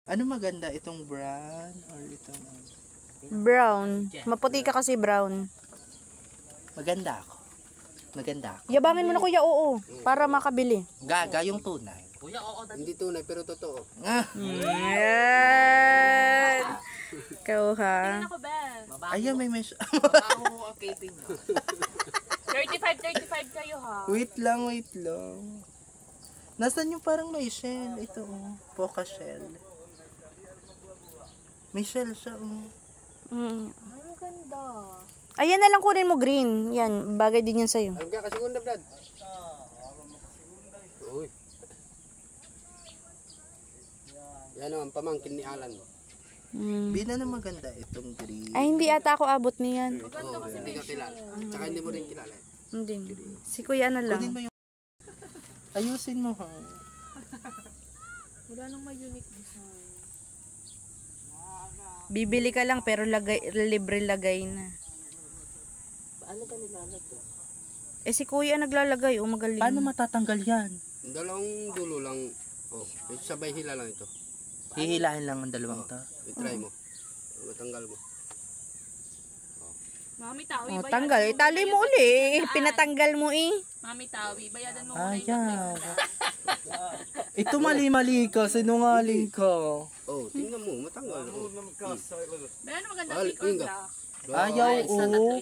Ano maganda? Itong brown or itong... Brown. Maputi ka kasi brown. Maganda ako. Maganda ako. Yabangin mo na kuya, oo. Para makabili. Gaga yung tunay. Kuya, oo. Hindi tunay, pero totoo. Yan. Ikaw ha. Tingnan ako, Ben. Ayun, may mes... Mabaho ang taping mo. 35 kayo ha. Wait lang. Nasaan yung parang may shell? Ito, Poca shell. May shell siya, Mm. Ang ganda. Ayan na lang kunin mo green. Yan, bagay din yan sa'yo. Alam ka kasi segunda, Brad. Uy. Yan naman, pamangkin ni Alan. Bina na maganda itong green. Ay, hindi ata ako abot niyan. Oo, hindi ka kilala. Tsaka hindi mo rin kilala. Hindi. Si kuya na lang. Kunin mo yung... Ayusin mo, ha? Wala nang may unique design. Bibili ka lang pero libre lagay na. Paano ka nilalagay? Eh si kuya naglalagay, magaling. Paano matatanggal yan? Dalawang dulo lang. Oh, sabay hila lang ito. Hihilahin lang ang dalawang to. I-try mo. Matanggal mo. Mami Tawi, Oh, tanggal. Itali mo uli. Pinatanggal mo eh. Mami Tawi, bayadan mo muna yung Ayaw. Ito mali-mali ka. Sinungaling ka. Oh, tingnan mo. Matanggal. Oh. Ben, ano maganda? Bali, Pink or inga. black? Ayaw, oh.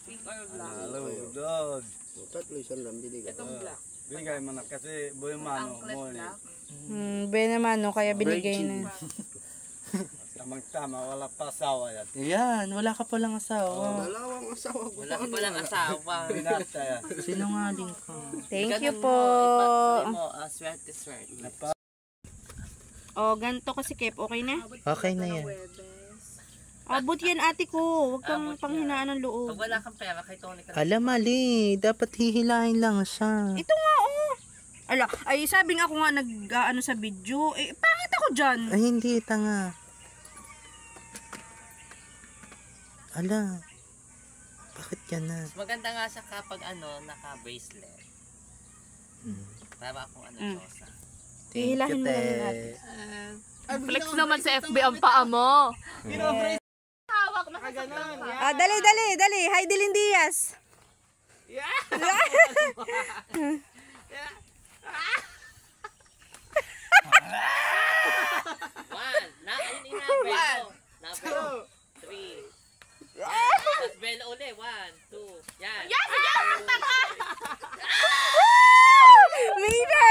Pink or black? Hello, dog. Oh, tatlo isang lang bili ka. Itong black. Binigay mo na kasi boy mano Anklet mo black. Ben naman no, kaya binigay Virgin. na. Tamang-tama, wala pa asawa yan. Ayan, wala ka palang asawa. Dalawang asawa ko. Wala ka palang asawa. Binata yan. Sinungaling ka. Thank you po. Swerte. Oh, ganito kasi Kep, okay na? Okay na yan. Abot yan ate ko. Huwag kang panghinaan ng loob. Pag wala kang pera, kay Tony ka. Alam, mali. Dapat hihilahin lang siya. Ito nga oh. Ala, ay sabi nga ako nga nag-ano sa video. Eh, pangit ako dyan. Ay, hindi. Tanga. Ala. Bakit yan na? Maganda nga siya kapag naka-bracelet. Para akong chosa. Hihilahin mo lang natin. Flex naman sa FB ang paa mo. Hawak, nakaganon. Ah, dali. Hi, Dilin Diaz. One. Number 3. Tapos bell uli. 1, 2. Yan. Yes! Mira!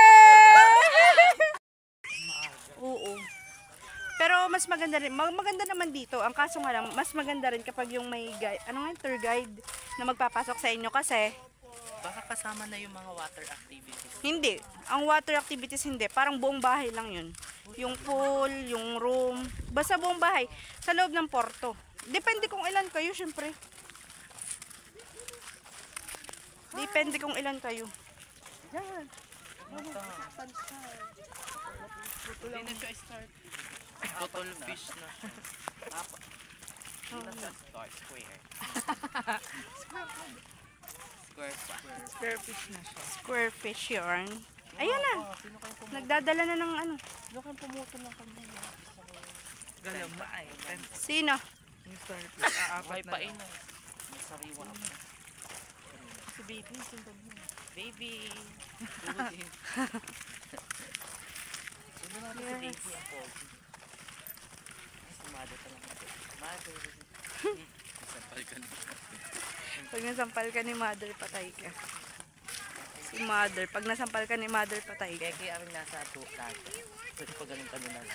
Oo. Pero mas maganda rin. Maganda naman dito. Ang kaso nga lang, mas maganda rin kapag yung may guide, tour guide na magpapasok sa inyo kasi Baka kasama na yung mga water activities. hindi. Ang water activities hindi. Parang buong bahay lang yun. Yung pool, yung room. Basta buong bahay. Sa loob ng porto. Depende kung ilan kayo, syempre. Depende kung ilan kayo. Yan. Hindi na siya start. Bottle fish na. Square fish na siya. Square fish yarn. Ayan na. Nagdadala na ng ano. Galang ba ay? Sino? Okay pa ina. Sariwa ako. Si baby, sundan mo. Baby. Sundan natin si baby ang pogi. Si mother pa lang natin. Mother. Sampal ka na. Pag nasampal ka ni mother, patay ka. Si mother. Pag nasampal ka ni mother, patay ka. Kaya kami nasa tukat. Pwede pa ganun kami lang.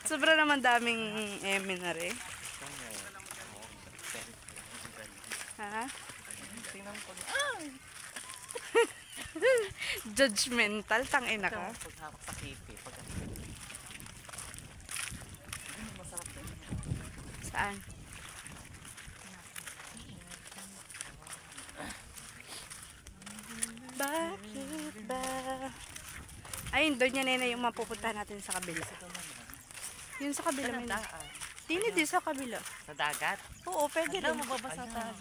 Sobra naman daming eminare. Ha? Tingnan ko na. Judgmental, tangina ka. Paghawak sa kipi. Masarap din. Saan? Bakit ba? Ayun, doon yan na yung mapupunta natin sa kabila. Yun sa kabila. Tini din sa kabila. Sa dagat. Oo, pwede Alam, rin. mababasa tayo.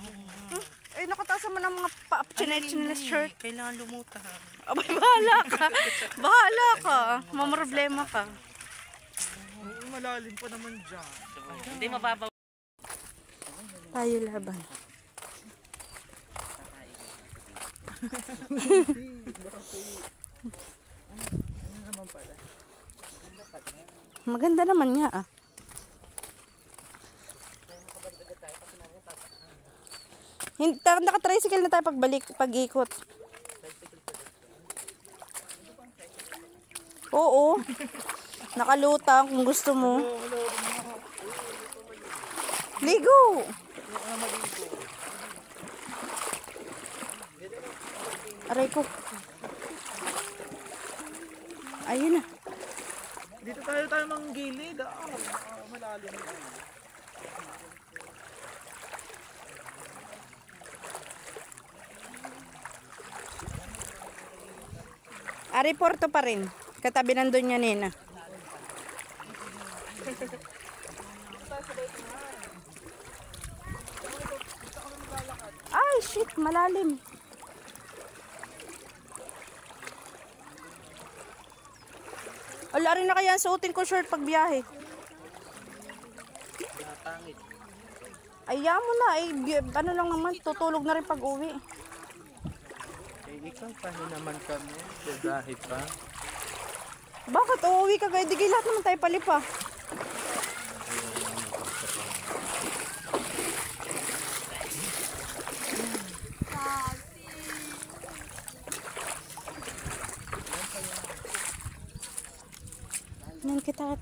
Ay, nakataas mo ng mga pa-chinelas shirt. Kailangan lumutang. Abay, bahala ka. Bahala ka. Mamroblema ka. Malalim pa naman dyan. Hindi mababaw. Tayo laban. Maganda naman nga ah. Naka-tricycle na tayo pag-ikot. Oo. Nakalutang kung gusto mo. Ligo. Aray ko. Ayun na. Dito tayo ng gilid. Malalim. Ari Porto pa rin. Katabi nandun niya nina. Ay, shit. Malalim. Wala rin na kaya ang suotin ko short pag biyahe. Ayaw mo na. Ano lang naman. Tutulog na rin pag uwi. Ikaw, paano naman kami? Dahil pa. Bakit? Uuwi ka kaya? Di lahat naman tayo palipa. Yan kita.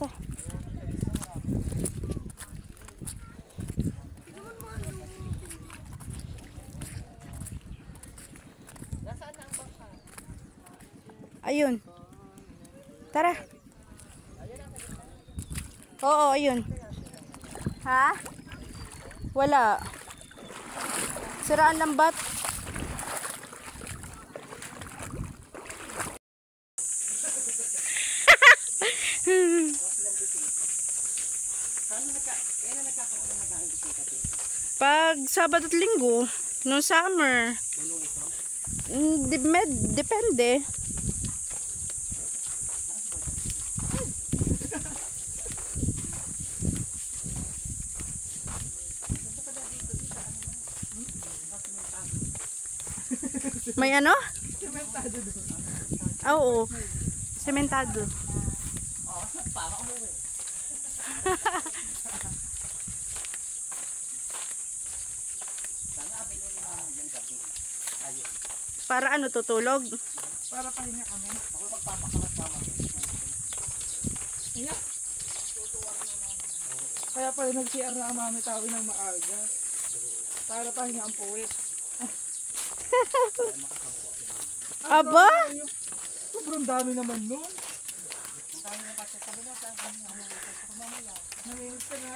Ayun. Tara. Oo, ayun. Ha? Wala. Siraan lambat. Pag Sabado at Linggo, nung summer, depende. May ano? Sementado doon. Oo. Sementado. Para ano, tutulog? Para pahinga kami. Ako magpapakalat kami. Yeah. Kaya pala nag-CR na mami tawi ng maaga. Para pahinga ang puwit. Aba? Sobrang dami naman nun. Nalinis ka na.